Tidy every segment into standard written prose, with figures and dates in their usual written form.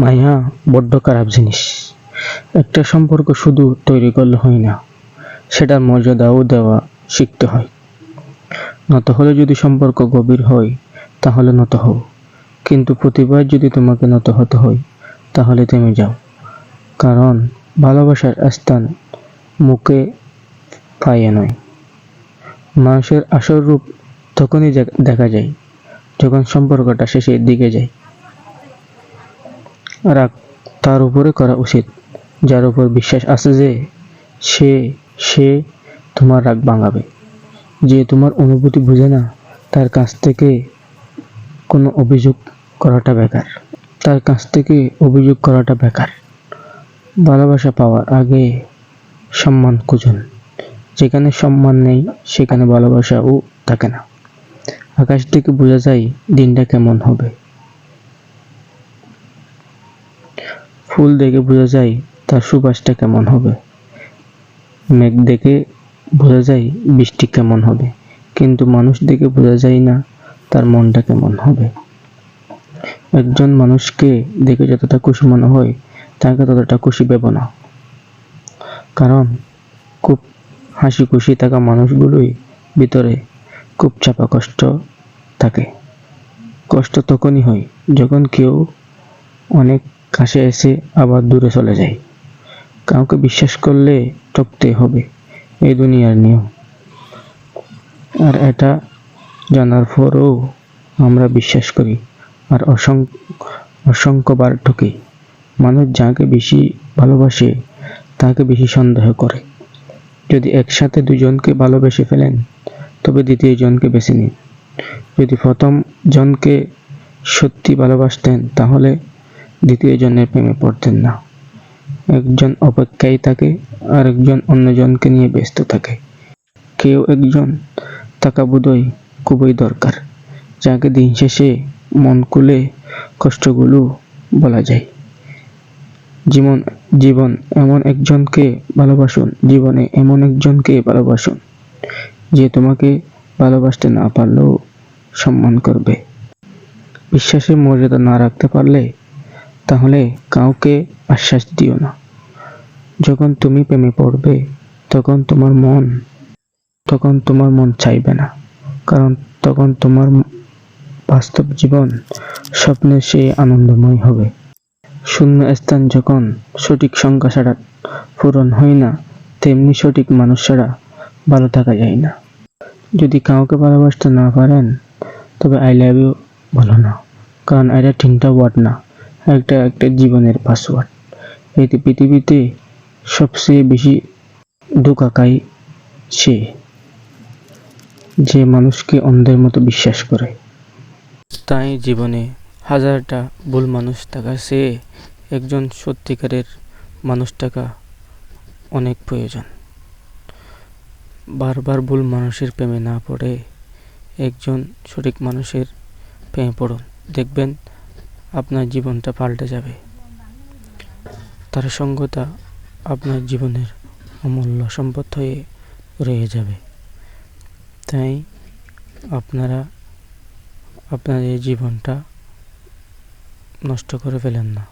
মায়া বড্ড খারাপ জিনিস। একটা সম্পর্ক শুধু তৈরি করলে হয় না, সেটার মর্যাদাও দেওয়া শিখতে হয়। নত হলে যদি সম্পর্ক গভীর হয় তাহলে নত হও, কিন্তু প্রতিবার যদি তোমাকে নত হতে হয় তাহলে থেমে যাও। কারণ ভালোবাসার স্থান মুখে পায়ে নয়। মানুষের আসল রূপ তখনই দেখা যায় যখন সম্পর্কটা শেষের দিকে যায়। রাগ তার উপরে করা উচিত যার উপর বিশ্বাস আছে যে সে সে তোমার রাগ ভাঙাবে। যে তোমার অনুভূতি বুঝে না তার কাছ থেকে কোনো অভিযোগ করাটা বেকার। ভালোবাসা পাওয়ার আগে সম্মান খুঁজুন। যেখানে সম্মান নেই সেখানে ভালোবাসাও থাকে না। আকাশ থেকে বোঝা যায় দিনটা কেমন হবে, ফুল দেখে বোঝা যায় তার সুবাসটা কেমন হবে, মেঘ দেখে বোঝা যায় বৃষ্টি কেমন হবে, কিন্তু মানুষ দেখে বোঝা যায় না তার মনটা কেমন হবে। একজন মানুষকে দেখে যতটা খুশি মনে হয় তাকে ততটা খুশি ভেবো না। কারণ খুব হাসি খুশি থাকা মানুষগুলোই ভিতরে খুব চাপা কষ্ট থাকে। কষ্ট তখনই হয় যখন কেউ অনেক কাছে এসে আবার দূরে চলে যায়। কাউকে বিশ্বাস করলে ঠকতে হবে, এই দুনিয়ার নিয়ম। আর এটা জানার পরও আমরা বিশ্বাস করি আর অসংখ্যবার ঠকি। মানুষ যাকে বেশি ভালোবাসে তাকে বেশি সন্দেহ করে। যদি একসাথে দুজনকে ভালোবেসে ফেলেন তবে দ্বিতীয় জনকে বেছে নিন। যদি প্রথম জনকে সত্যি ভালোবাসতেন তাহলে দ্বিতীয় জনের প্রেমে পড়তেন না। একজন অপেক্ষায় থাকে আর একজন অন্যজনকে নিয়ে ব্যস্ত থাকে। কেউ একজন থাকা বোধহয় খুবই দরকার, যাকে দিন শেষে মন খুলে কষ্টগুলো বলা যায়। জীবনে এমন একজনকে ভালোবাসুন যে তোমাকে ভালোবাসতে না পারলেও সম্মান করবে। বিশ্বাসের মর্যাদা না রাখতে পারলে তাহলে কাউকে আশ্বাস দিও না। যখন তুমি প্রেমে পড়বে তখন তোমার মন চাইবে না, কারণ তখন তোমার বাস্তব জীবন স্বপ্নের চেয়ে আনন্দময় হবে। শূন্য স্থান যখন সঠিক সংখ্যা ছাড়া পূরণ হয় না, তেমনি সঠিক মানুষ ছাড়া ভালো থাকা যায় না। যদি কাউকে ভালোবাসতে না পারেন তবে আই লাভ ইউ বলো না, কারণ এটা 3টা ওয়ার্ড না, একটা জীবনের পাসওয়ার্ড। এই পৃথিবীতে সবচেয়ে বেশি ধোঁকা খায় সে, যে মানুষকে অন্ধের মতো বিশ্বাস করে। তাই জীবনে হাজারটা ভুল মানুষ থাকার চেয়ে একজন সত্যিকারের মানুষ থাকা অনেক প্রয়োজন। বারবার ভুল মানুষের প্রেমে না পড়ে একজন সঠিক মানুষের প্রেমে পড়ুন, দেখবেন আপনার জীবনটা পাল্টে যাবে। তার সঙ্গতা আপনার জীবনের অমূল্য সম্পদ হয়ে রয়ে যাবে। তাই আপনারা আপনাদের জীবনটা নষ্ট করে ফেলেন না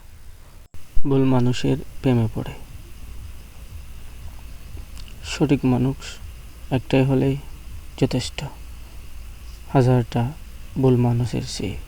ভুল মানুষের প্রেমে পড়ে। সঠিক মানুষ একটাই হলেই যথেষ্ট, হাজারটা ভুল মানুষের চেয়ে।